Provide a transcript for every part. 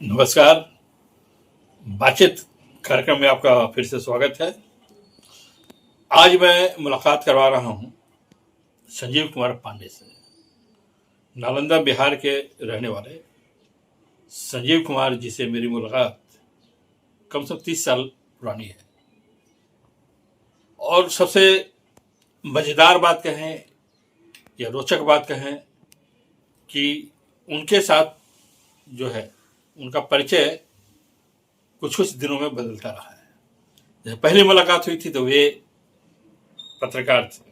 नमस्कार। बातचीत कार्यक्रम में आपका फिर से स्वागत है। आज मैं मुलाकात करवा रहा हूं संजीव कुमार पांडे से। नालंदा बिहार के रहने वाले संजीव कुमार जी से मेरी मुलाकात कम से कम 30 साल पुरानी है। और सबसे मज़ेदार बात कहें या रोचक बात कहें कि उनके साथ जो है उनका परिचय कुछ कुछ दिनों में बदलता रहा है। जब पहली मुलाकात हुई थी तो वे पत्रकार थे,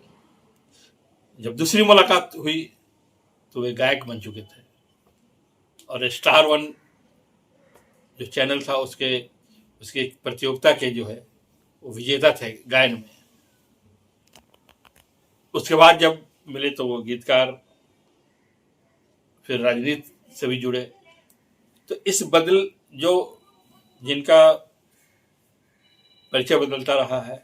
जब दूसरी मुलाकात हुई तो वे गायक बन चुके थे और स्टार वन जो चैनल था उसके प्रतियोगिता के जो है वो विजेता थे गायन में। उसके बाद जब मिले तो वो गीतकार, फिर राजनीति से भी जुड़े। तो इस जिनका परिचय बदलता रहा है,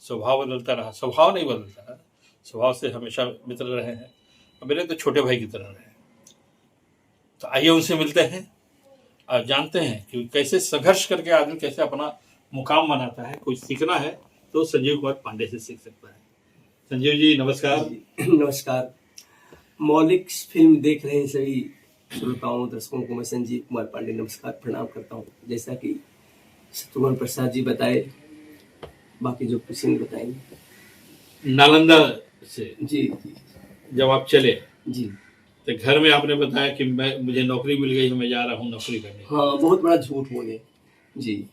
स्वभाव बदलता रहा, स्वभाव नहीं बदलता है, स्वभाव से हमेशा मित्र रहे हैं और मेरे तो छोटे भाई की तरह रहे। तो आइए उनसे मिलते हैं और जानते हैं कि कैसे संघर्ष करके आदमी कैसे अपना मुकाम बनाता है। कुछ सीखना है तो संजीव कुमार पांडे से सीख सकता है। संजीव जी नमस्कार। नमस्कार। मौलिक फिल्म देख रहे सभी श्रोताओं दर्शकों को मैं संजीव कुमार पांडे नमस्कार प्रणाम करता हूँ। जैसा कि शत्रुघ्न प्रसाद जी बताए, बाकी जो प्रसंग बताएंगे। नालंदा से जी जब आप चले जी तो घर में आपने बताया कि मुझे नौकरी मिल गई, मैं जा रहा हूँ नौकरी करने। हाँ, बहुत बड़ा झूठ बोले जी।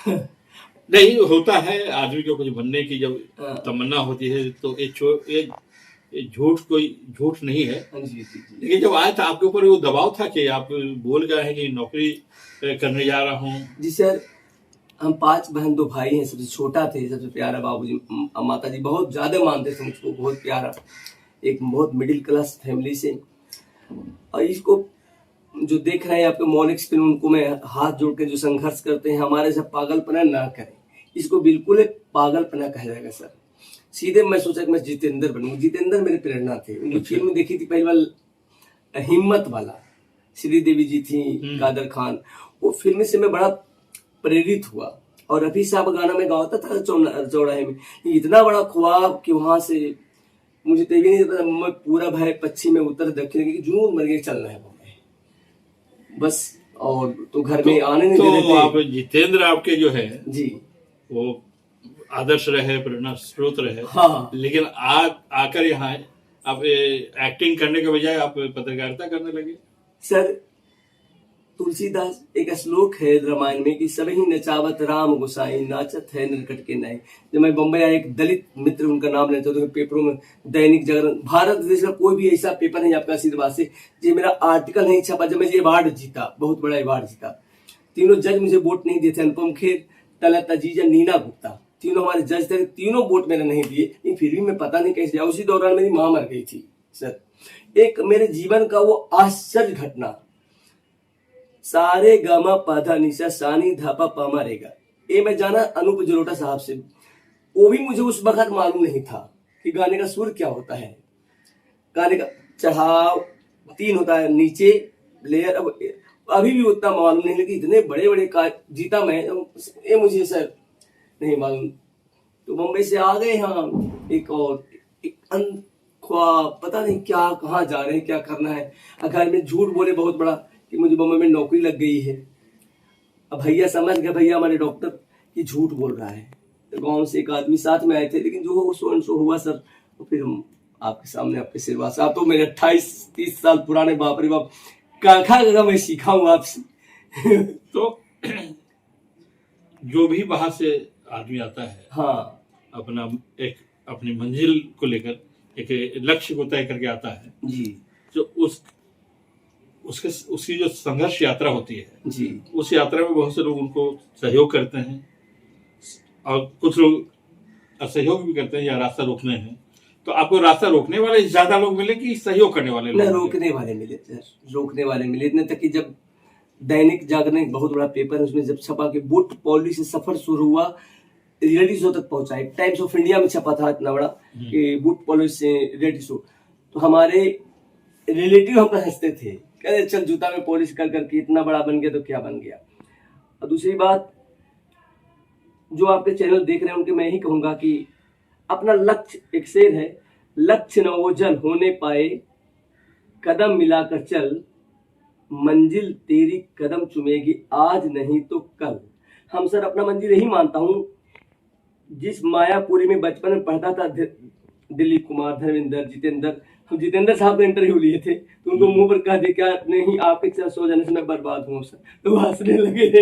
नहीं होता है, आदमी को कुछ बनने की जब तमन्ना होती है तो ये झूठ कोई झूठ नहीं है। जी। लेकिन जब आया था आपके ऊपर वो दबाव था कि आप बोल गए हैं कि नौकरी करने जा रहा हूँ। जी सर, हम 5 बहन 2 भाई हैं। सबसे छोटा थे, सबसे प्यारा बाबूजी माताजी बहुत ज्यादा मानते थे मुझको, बहुत प्यारा, एक बहुत मिडिल क्लास फैमिली से। और इसको जो देख रहे हैं आपके मौलिक फिल्म, उनको मैं हाथ जोड़ के जो संघर्ष करते हैं, हमारे से पागलपना ना करें। इसको बिल्कुल पागलपना कहा जाएगा सर। सीधे मैं सोचा कि मैं जितेंद्र बनूंगा। जितेंद्र मेरे प्रेरणा थे। उनकी फिल्म देखी थी पहली बार हिम्मत वाला, श्रीदेवी जी थी, कादर खान। वो फिल्म से मैं बड़ा प्रेरित हुआ। और अभी साहब गाना में गाता था चौराहे में, इतना बड़ा ख्वाब कि वहां से मुझे तो भी नहीं पता, मैं पूरा भय पश्चिम में उत्तर दक्षिण की जून मर गए चलना है बस। और तो घर में आने नहीं दे रहे थे। आप जितेंद्र आपके जो है जी वो आदर्श रहे, प्रेरणा स्रोत रहे। हाँ। लेकिन आकर यहाँ आप एक्टिंग करने के बजाय आप पत्रकारिता करने लगे। सर, तुलसीदास एक श्लोक है रामायण में कि सभी नचावत राम गोसाई, नाचत है नरकट के नाई। जब मैं बम्बई आया, एक दलित मित्र, उनका नाम लेता तो पेपरों में, दैनिक जागरण, भारत देश का कोई भी ऐसा पेपर नहीं आपका आशीर्वाद से जो मेरा आर्टिकल नहीं छपा। जब मैं ये अवार्ड जीता, बहुत बड़ा अवार्ड जीता, तीनों जज मुझे वोट नहीं दिए थे। अनुपम खेर, तलत अजीजा, नीना गुप्ता, तीनों हमारे जज थे। तीनों वोट मेरा नहीं दिए, लेकिन फिर भी मैं पता नहीं कैसे जाऊँ। उसी दौरान मेरी माँ मर गई थी सर। एक मेरे जीवन का वो आश्चर्य घटना, सारे गामा पाधा निशा सानी धापा पामा रेगा, ये मैं जाना अनूप जलोटा साहब से। वो भी मुझे उस वक्त मालूम नहीं था कि गाने का सुर क्या होता है। गाने का चढ़ाव 3 होता है, नीचे लेयर, अब अभी भी उतना मालूम नहीं। लेकिन इतने बड़े बड़े का जीता मैं, ये मुझे सर नहीं मालूम। तो मुंबई से आ गए यहाँ, एक ख्वाब, पता नहीं क्या, कहाँ जा रहे हैं, क्या करना है। घर में झूठ बोले बहुत बड़ा कि मुझे बम्बई में नौकरी लग गई है। अब भैया समझ गए, भैया हमारे डॉक्टर, कि झूठ बोल रहा है। तो गांव से एक आदमी साथ में आए थे, लेकिन जो हो सो हुआ सर। तो फिर हम आपके सामने, आपके सिरवा से, आप तो मेरे 28-30 साल पुराने, बाप रे बाप, का मैं सीखा हूँ आपसे। तो जो भी बाहर से आदमी आता है, हाँ, अपनी मंजिल को लेकर एक लक्ष्य को तय करके आता है जी। जो उसकी जो संघर्ष यात्रा होती है जी, उस यात्रा में बहुत से लोग उनको सहयोग करते हैं और कुछ लोग असहयोग भी करते हैं या रास्ता रोकने हैं। तो आपको रास्ता रोकने वाले ज्यादा लोग मिले कि सहयोग करने वाले लोग? रोकने वाले मिले सर, रोकने वाले मिले। इतने तक कि जब दैनिक जागरण एक बहुत बड़ा पेपर है, उसमें जब छपा कि बूट पॉलिसी से सफर शुरू हुआ, रियलिटी शो तक पहुंचा है। टाइम्स ऑफ इंडिया में छपा था इतना बड़ा कि बूट पॉलिसी से रियलिटी शो। तो हमारे रिलेटिव हम हंसते थे कहते चल जूता में पॉलिश कर करके इतना बड़ा बन गया तो क्या बन गया। और दूसरी बात, जो आपके चैनल देख रहे हैं उनके मैं यही कहूंगा कि अपना लक्ष्य, एक शेर है, लक्ष्य न ओझल होने पाए, कदम मिलाकर चल, मंजिल तेरी कदम चुमेगी आज नहीं तो कल। हम सर अपना मंजिल यही मानता हूँ, जिस मायापुरी में बचपन में पढ़ता था दिलीप कुमार, धर्मेंद्र, जितेंद्र, हम जितेंद्र साहब का इंटरव्यू लिए थे तो उनको मुंह पर कह दिया क्या नहीं आपके साथ सो जाने से मैं बर्बाद हूँ सर, तो वो हंसने लगे थे।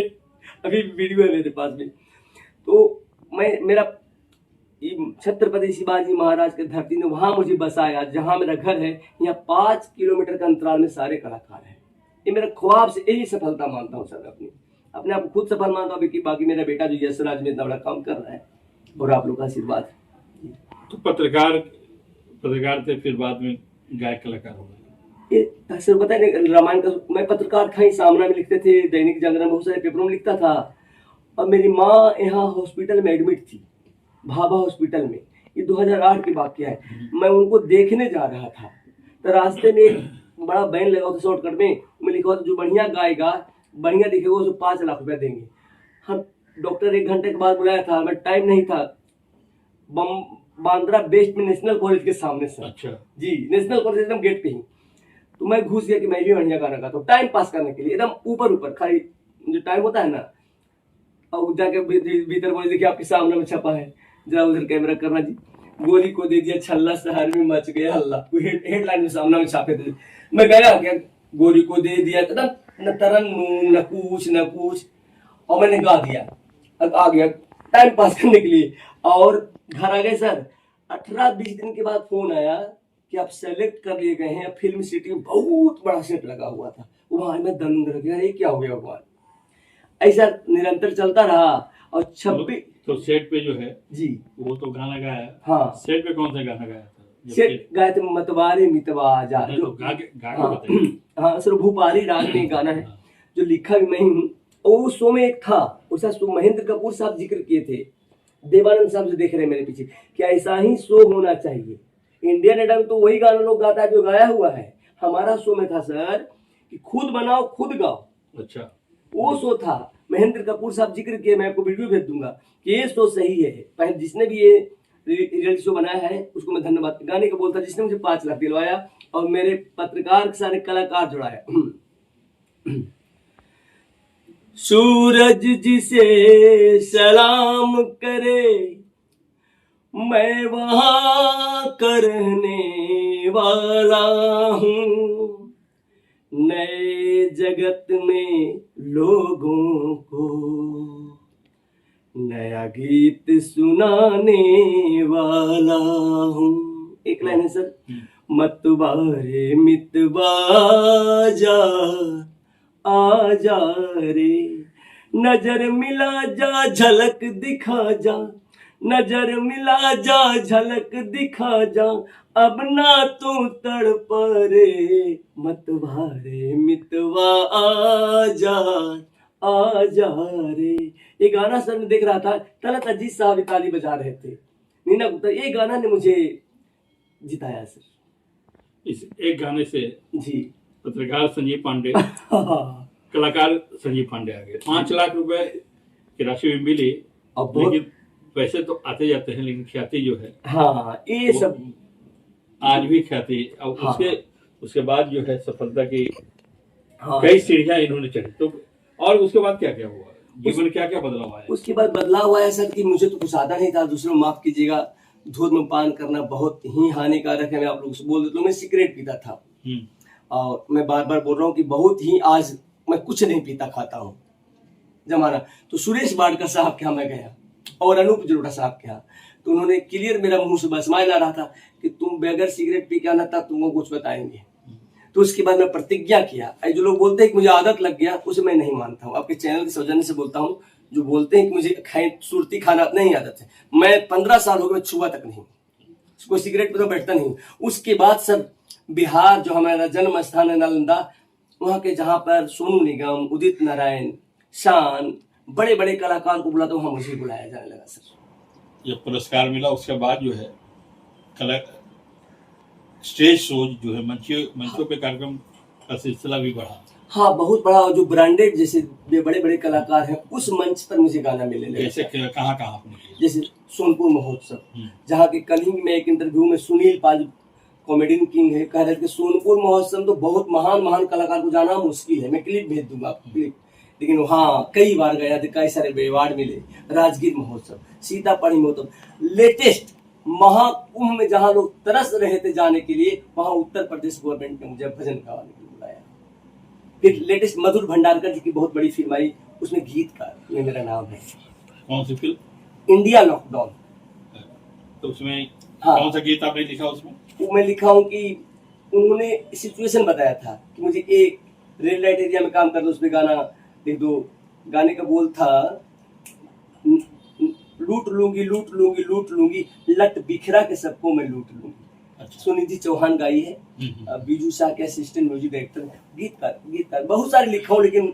अभी वीडियो है मेरे पास में। तो मेरा छत्रपति शिवाजी महाराज के धरती ने वहां मुझे बसाया जहां मेरा घर है, यहाँ 5 किलोमीटर का अंतराल में सारे कलाकार हैं। ये मेरा ख्वाब से यही सफलता मानता हूँ सर, अपने आप को खुद सफल मानता हूँ कि बाकी मेरा बेटा जो यशराज में इतना बड़ा काम कर रहा है और आप लोग का आशीर्वाद। तो पत्रकार थे, फिर बाद में गायक कलाकार हो गए। ये सर पता है रामायण का मैं पत्रकार था ही, सामना में लिखते थे, दैनिक जागरण बहुत सारे पेपरों में लिखता था। और मेरी माँ यहाँ हॉस्पिटल में एडमिट थी, भाभा हॉस्पिटल में, ये 2008 की बात क्या है। मैं उनको देखने जा रहा था तो रास्ते में एक बड़ा बैन लगा था शॉर्टकट में लिखा था जो बढ़िया गाएगा, बढ़िया दिखेगा उसको 5 लाख रुपया देंगे। हाँ, डॉक्टर 1 घंटे के बाद बुलाया था, मैं टाइम नहीं था, बांद्रा बेस्ट में नेशनल कॉलेज के सामने सर। अच्छा जी, नेशनल कॉलेज एकदम गेट पे ही। तो मैं घुस गया कि मैं भी बढ़िया गाना गाता हूँ, टाइम पास करने के लिए, एकदम ऊपर खाली जो टाइम होता है ना। और जाके भीतर बोले देखिए आपके सामने में छपा है, जरा उधर कैमरा करना जी। गोली को दे दिया छल्ला, शहर में मच गया हल्ला, हेडलाइन में सामने में छापे थे। मैं गया क्या, गोली को दे दिया, एकदम न तरन न कुछ, और मैंने गा दिया, अब आ गया टाइम पास करने के लिए। और घर आ गए सर। 18-20 दिन के बाद फोन आया कि आप सेलेक्ट कर लिए गए हैं फिल्म सिटी में, बहुत बड़ा सेट लगा हुआ था वहां। मैं दंग रह गया, ये क्या हो गया भगवान। ऐसा निरंतर चलता रहा। और 26 तो सेट पे जो है जी, वो तो गाना गाया। हाँ, सेट पे कौन सा गाना गाया था? सेट गाए थे मतवारे मितवा जा, तो जो हाँ सर भूपाली राग में गाना है जो लिखा भी मैं हूँ। और उस शो में एक था उसका महेंद्र कपूर साहब जिक्र किए थे, देवानंद साहब से देख रहे हैं मेरे पीछे, कि ऐसा ही शो होना चाहिए। इंडियन आइडल तो वही गाना लोग गाता है जो गाया हुआ है, हमारा शो में था सर कि खुद बनाओ खुद गाओ। अच्छा, वो शो था, महेंद्र कपूर साहब जिक्र किए, मैं आपको वीडियो भेज दूंगा कि ये शो सही है। पहले जिसने भी ये रियलिटी शो बनाया है उसको मैं धन्यवाद। गाने का बोलता जिसने मुझे 5 लाख दिलवाया और मेरे पत्रकार के सारे कलाकार जुड़ाया। सूरज जिसे सलाम करे मैं वहां का रहने वाला हूँ, नए जगत में लोगों को नया गीत सुनाने वाला हूँ। एक लाइन है सर, मतवारे मितवा जा आ जा रे, नजर मिला जा झलक दिखा जा, नजर मिला जा झलक दिखा जा, अब ना तू तड़प रे, मतवारे मितवा आ जा रे। ये गाना सर मैं देख रहा था, तलत अजीत साहब ताली बजा रहे थे, नीना गुप्ता, ये गाना ने मुझे जिताया सर। इस एक गाने से जी, पत्रकार संजीव पांडे कलाकार संजीव पांडे आ गए। 5 लाख रुपए की राशि भी मिली, लेकिन पैसे तो आते जाते हैं, लेकिन ख्याति जो है, हाँ, ये सब आज भी ख्याति। और हाँ, उसके बाद जो है सफलता की कई सीढ़ियां इन्होंने चढ़ी। तो और उसके बाद क्या क्या हुआ, जीवन क्या क्या बदलाव आया? उसके बाद बदलाव आया सर कि मुझे तो कुछ आता नहीं था, दूसरों माफ कीजिएगा, धूम्रपान करना बहुत ही हानिकारक है। मैं आप लोगों से बोल देता हूँ, मैं सिगरेट पीता था। और मैं बार बार बोल रहा हूँ कि बहुत ही, आज मैं कुछ नहीं पीता खाता हूँ जमाना। तो सुरेश वाडकर साहब के यहाँ मैं गया और अनूप जलोटा साहब के यहाँ, तो उन्होंने क्लियर मेरा मुंह से बस स्माइल आ रहा था कि तुम बगैर सिगरेट पी के आना तब तुमको कुछ बताएंगे। तो उसके बाद मैं प्रतिज्ञा किया। जो लोग बोलते हैं कि मुझे आदत लग गया, उसे मैं नहीं मानता हूँ। आपके चैनल के सौजन्य से बोलता हूँ, जो बोलते हैं कि मुझे सुरती खाना नहीं आदत है, मैं 15 साल हो गए छुआ तक नहीं, कोई सिगरेट पे तो बैठता नहीं। उसके बाद सर बिहार जो हमारा जन्म स्थान है नालंदा, वहाँ के जहाँ पर सोनू निगम, उदित नारायण, शान, बड़े बड़े कलाकार को बुलाता हूँ, वहाँ मुझे बुलाया जाने लगा सर। जब पुरस्कार मिला उसके बाद जो है स्टेज शो जो है मंचों पे कार्यक्रम का सिलसिला भी बढ़ा। हाँ, बहुत बड़ा, और जो ब्रांडेड जैसे बड़े बड़े कलाकार हैं उस मंच पर मुझे गाना मिलने लगा। जैसे कहाँ कहाँ आपने किया? जैसे सोनपुर महोत्सव, जहाँ के कल ही में एक इंटरव्यू में सुनील पाल कॉमेडियन किंग है, कह रहे थे कि सोनपुर महोत्सव तो बहुत महान महान कलाकार को जाना मुश्किल है, मैं क्लिप भेज दूंगा आपको क्लिप। लेकिन हाँ, कई बार गया तो कई सारे अवार्ड मिले। राजगीर महोत्सव, सीतापढ़ी महोत्सव, लेटेस्ट महाकुंभ में जहाँ लोग तरस रहे थे जाने के लिए, वहाँ उत्तर प्रदेश गवर्नमेंट ने मुझे भजन गाने के लिए बुलाया। फिर लेटेस्ट मधुर भंडारकर जी की बहुत बड़ी फिल्म आई, उसमें गीतकार में मेरा नाम है। कौन सी फिल्म? India lockdown. तो उसमें हाँ, कौन सा गीत आपने लिखा उसमें? वो मैं लिखा हूँ कि उन्होंने सिचुएशन बताया था कि मुझे एक रेड लाइट एरिया में काम कर दो, उसमें गाना लिख दो। गाने का बोल था, लूट लूंगी लूट लूंगी लूट लूंगी, लट बिखरा के सबको मैं लूट लूंगी। अच्छा। सुनिधि चौहान गाई है, बीजू शाह के असिस्टेंट म्यूजिक डायरेक्टर। गीतकार बहुत सारे लिखा हूँ, लेकिन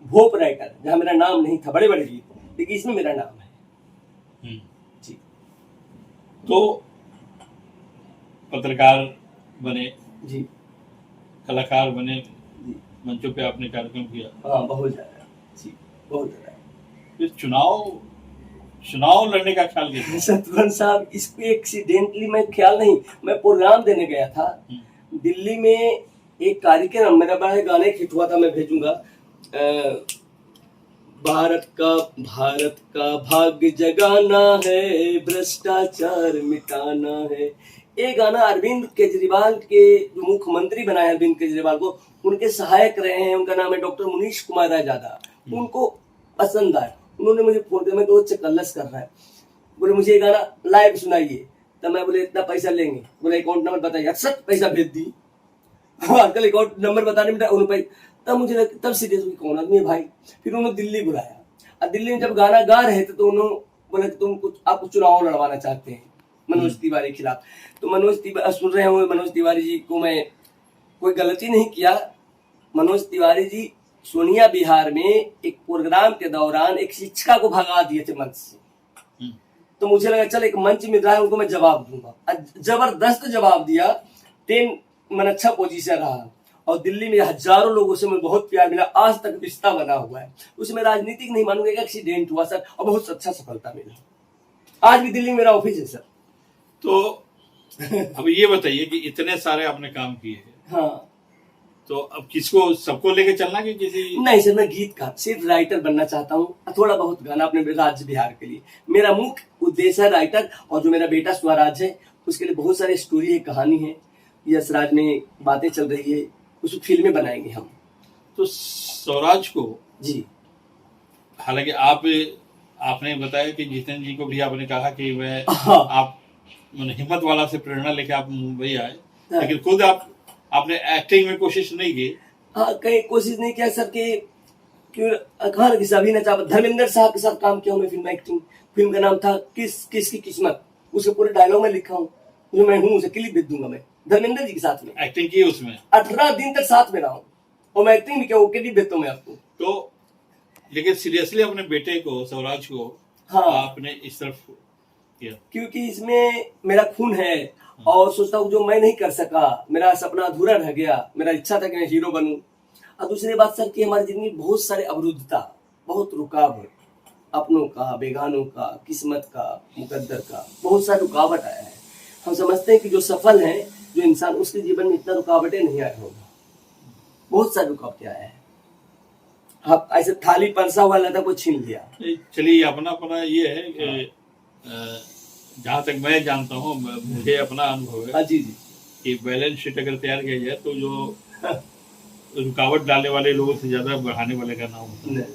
भोप राइटर जहाँ मेरा नाम नहीं था, बड़े बड़े गीत, लेकिन इसमें मेरा नाम है जी। तो पत्रकार बने जी, कलाकार बने जी, मंचों पे आपने कार्यक्रम किया। हाँ, बहुत ज्यादा जी, बहुत ज्यादा। फिर चुनाव लड़ने का ख्याल किया? शत्रुघ्न साहब, इसको एक्सीडेंटली मैं ख्याल नहीं, मैं प्रोग्राम देने गया था दिल्ली में, एक कार्यक्रम मेरा बड़ा गाने हिट हुआ था, मैं भेजूंगा। भारत का भाग्य जगाना है, भ्रष्टाचार मिटाना है। ये गाना अरविंद केजरीवाल के, जो मुख्यमंत्री बनाए अरविंद केजरीवाल को, उनके सहायक रहे हैं, उनका नाम है डॉक्टर मुनीश कुमार रायजादा। उनको पसंद आया, उन्होंने मुझे फोन किया, मैं तो चकल्लस कर रहा है, बोले मुझे ये गाना लाइव सुनाइए। तब मैं बोले इतना पैसा लेंगे, बोले अकाउंट नंबर बताइए। अक्सर पैसा भेज दी, आजकल अकाउंट नंबर बताने में उन्होंने। तब मुझे लगा, तब सीरियस हुई कौन आदमी है भाई। फिर उन्होंने दिल्ली बुलाया, और दिल्ली में जब गाना गा रहे थे तो उन्होंने बोला कि तुम कुछ, आप चुनाव लड़वाना चाहते हैं मनोज तिवारी के खिलाफ। तो मनोज तिवारी सुन रहे होंगे, मनोज तिवारी जी को मैं कोई गलती नहीं किया। मनोज तिवारी जी सोनिया बिहार में एक प्रोग्राम के दौरान एक शिक्षिका को भगा दिए थे मंच से। तो मुझे लगा चल एक मंच मिल रहा है, उनको मैं जवाब दूंगा। जबरदस्त जवाब दिया, 10 मन अच्छा पोजीशन रहा, और दिल्ली में हजारों लोगों से मुझे बहुत प्यार मिला, आज तक रिश्ता बना हुआ है। उसमें राजनीतिक नहीं मानूंगा, एक एक्सीडेंट हुआ सर, और बहुत अच्छा सफलता मिला। आज भी दिल्ली में मेरा ऑफिस है सर। तो अब ये बताइए कि इतने सारे आपने काम किए हैं, हाँ, तो अब किसको, सबको लेके चलना कि किसी? नहीं सर, मैं गीतकार, सिर्फ राइटर बनना चाहता हूँ, थोड़ा बहुत गाना अपने राज्य बिहार के लिए। मेरा मुख्य उद्देश्य है राइटर, और जो मेरा बेटा स्वराज है उसके लिए बहुत सारी स्टोरी है, कहानी है, यश राज में बातें चल रही है, उस फिल्में बनाएंगे हम। तो स्वराज को जी, हालांकि आपने बताया कि जितेंद्र जी को भी आपने कहा कि वह आप हिम्मत वाला से प्रेरणा लेके आप मुंबई आए, लेकिन खुद आपने एक्टिंग में कोशिश नहीं की? हाँ, कहीं कोशिश नहीं किया सर, कि क्यों अखबार की सभी नचा। धर्मेंद्र साहब के साथ काम किया हूँ मैं फिल्म एक्टिंग। फिल्म का नाम था किसकी किस्मत, उसके पूरे डायलॉग में लिखा हूँ, जो मैं हूँ, उसे क्लिप भेज दूंगा। मैं धर्मेंद्र जी के साथ में एक्टिंग की, उसमें 18 दिन तक साथ में रहा हूँ, और मैं एक्टिंग भी किया, क्लिप भेजता हूँ मैं आपको। तो लेकिन सीरियसली अपने बेटे को, स्वराज को, हाँ, आपने इस तरफ किया? क्योंकि इसमें मेरा खून है, और सोचता हूँ जो मैं नहीं कर सका, मेरा सपना अधूरा रह गया। मेरा इच्छा था कि मैं हीरो बनूं। और दूसरी बात सर कि हमारी जिंदगी बहुत सारे अवरुद्धता, बहुत रुकावट, अपनों का, बेगानों का, किस्मत का, मुकद्दर का, बहुत सारा रुकावट आया है। हम समझते हैं कि जो सफल है, जो इंसान, उसके जीवन में इतना रुकावटें नहीं आया होगा, बहुत सारी रुकावटें आया है। हाँ, ऐसे थाली परसा हुआ लगता कोई छीन लिया। चलिए, अपना ये है कि जहाँ तक मैं जानता हूँ, मुझे अपना अनुभव है जी जी, कि बैलेंस शीट अगर तैयार किया जाए तो जो रुकावट डालने वाले लोगों से ज्यादा बढ़ाने वाले का नाम होता है।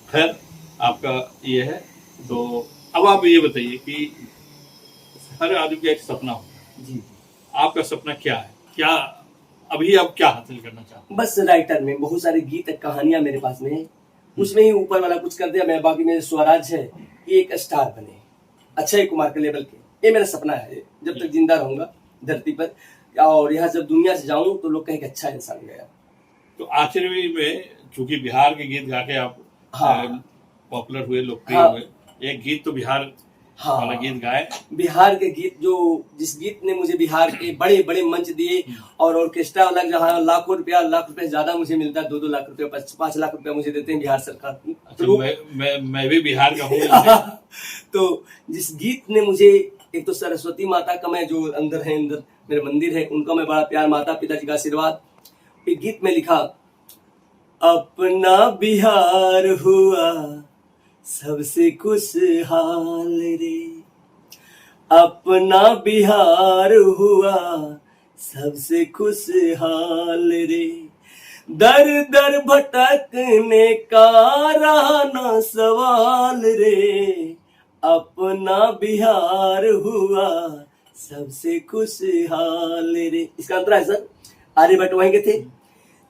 खैर, आपका ये है। तो अब आप ये बताइए कि हर आदमी का एक सपना होता है जी, आपका सपना क्या है? क्या अभी आप क्या हासिल करना चाहते हैं? बस राइटर में बहुत सारे गीत, कहानियां मेरे पास में है, उसमें ही ऊपर वाला कुछ कर दिया मैं। बाकी मेरे स्वराज है कि एक स्टार बने, अक्षय कुमार के लेवल के, ये मेरा सपना है। जब तक जिंदा रहूंगा धरती पर, और यहाँ जब दुनिया से जाऊं तो लोग कहेंगे अच्छा इंसान गया। तो आखिरी में, चूंकि बिहार के गीत गा के आप पॉपुलर हुए, लोकप्रिय हुए, एक गीत तो बिहार हाँ। वाला गीत गाए। बिहार के गीत, जो जिस गीत ने मुझे बिहार के बड़े बड़े मंच दिए, और ऑर्केस्ट्रा वाला जहाँ लाख रुपया ज्यादा मुझे मिलता है, 2-2 लाख रुपया, 5 लाख रुपया मुझे देते हैं बिहार सरकार। अच्छा, तो मैं भी बिहार का हूँ। तो जिस गीत ने मुझे, एक तो सरस्वती माता का मैं जो अंदर मेरे मंदिर है, उनका मैं बड़ा प्यार, माता पिताजी का आशीर्वाद, एक गीत में लिखा, अपना बिहार हुआ सबसे खुशहाल रे, अपना बिहार हुआ सबसे खुशहाल रे, दर दर भटकने का रहा ना सवाल रे, अपना बिहार हुआ सबसे खुशहाल रे। इसका अंतर है सर, आर्यभट्ट वहीं के थे।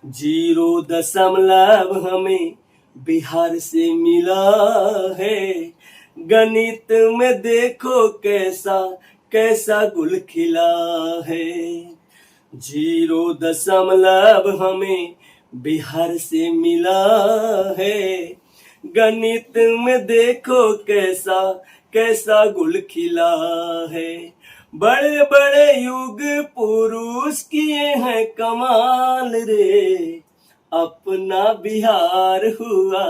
0.0 हमें बिहार से मिला है, गणित में देखो कैसा कैसा गुल खिला है। 0.0 हमें बिहार से मिला है, गणित में देखो कैसा कैसा गुल खिला है। बड़े बड़े युग पुरुष किए हैं कमाल रे, अपना बिहार हुआ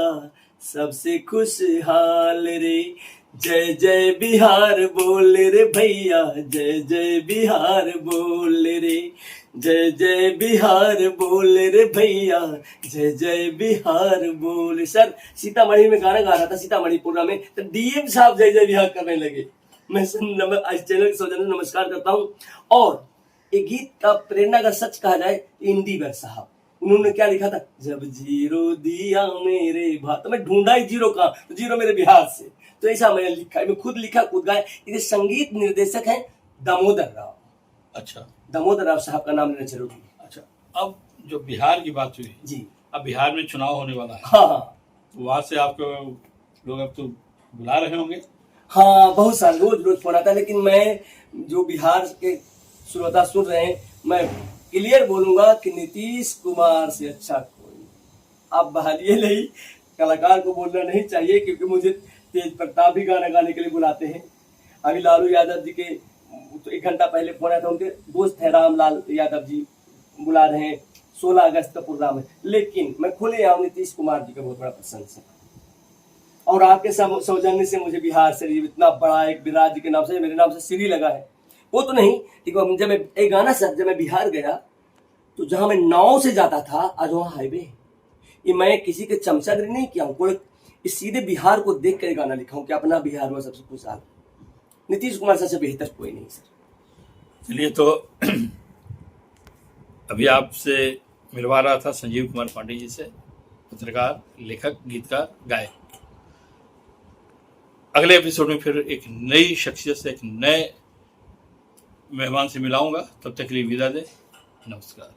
सबसे खुशहाल रे। जय जय बिहार बोल रे भैया, जय जय बिहार बोल रे, जय जय बिहार बोल रे भैया, जय जय बिहार बोल। सर सीतामढ़ी में गाना गा रहा था, सीतामढ़ी प्रोग्राम में, तो डीएम साहब जय जय बिहार करने लगे। मैं आज चैनल के सौजन्य नमस्कार करता हूँ। और एक गीत का प्रेरणा का सच कहा जाए, इंदिवर साहब, उन्होंने क्या लिखा था, जब 0 दिया मेरे भारत, तो मैं ढूंढा ही 0 का, तो 0 मेरे बिहार से, तो ऐसा मैंने लिखा है, मैं खुद लिखा खुद गाया। ये संगीत निर्देशक हैं दामोदर राव। अच्छा, दामोदर राव साहब का नाम लेना जरूरी है। अच्छा, अब जो बिहार की बात हुई जी, अब बिहार में चुनाव होने वाला है। हाँ, वहां से आपको लोग अब तो बुला रहे होंगे। हाँ, बहुत सारे रोज फोन आता है, लेकिन मैं जो बिहार के श्रोता सुन रहे हैं, मैं क्लियर बोलूंगा कि नीतीश कुमार से अच्छा कोई, आप बहालिए नहीं, कलाकार को बोलना नहीं चाहिए, क्योंकि मुझे तेज प्रताप भी गाना गाने के लिए बुलाते हैं। अभी लालू यादव जी के तो 1 घंटा पहले फोन आया था, उनके दोस्त है रामलाल यादव जी बुला रहे हैं, 16 अगस्त का प्रोग्राम है। लेकिन मैं खुले आऊँ, नीतीश कुमार जी का बहुत बड़ा प्रशंसक, और आपके सौजन्य से मुझे बिहार से इतना बड़ा एक विराज जी के नाम से, मेरे नाम से सीढ़ी लगा है, वो तो नहीं, लेकिन जब मैं एक गाना सर, जब मैं बिहार गया तो जहां मैं नाव से जाता था, आज वहां हाईवे, ये मैं किसी के चमचागिरी नहीं किया हूँ, कोई सीधे बिहार को देख कर गाना लिखा हूँ कि अपना बिहार में सबसे खुशहाल। नीतीश कुमार सबसे बेहतर कोई नहीं सर। चलिए, तो अभी आपसे मिलवा रहा था संजीव कुमार पांडे जी से, पत्रकार, लेखक, गीतकार, गायक। अगले एपिसोड में फिर एक नई शख्सियत से, एक नए मेहमान से मिलाऊंगा। तब तक के लिए विदा दें, नमस्कार।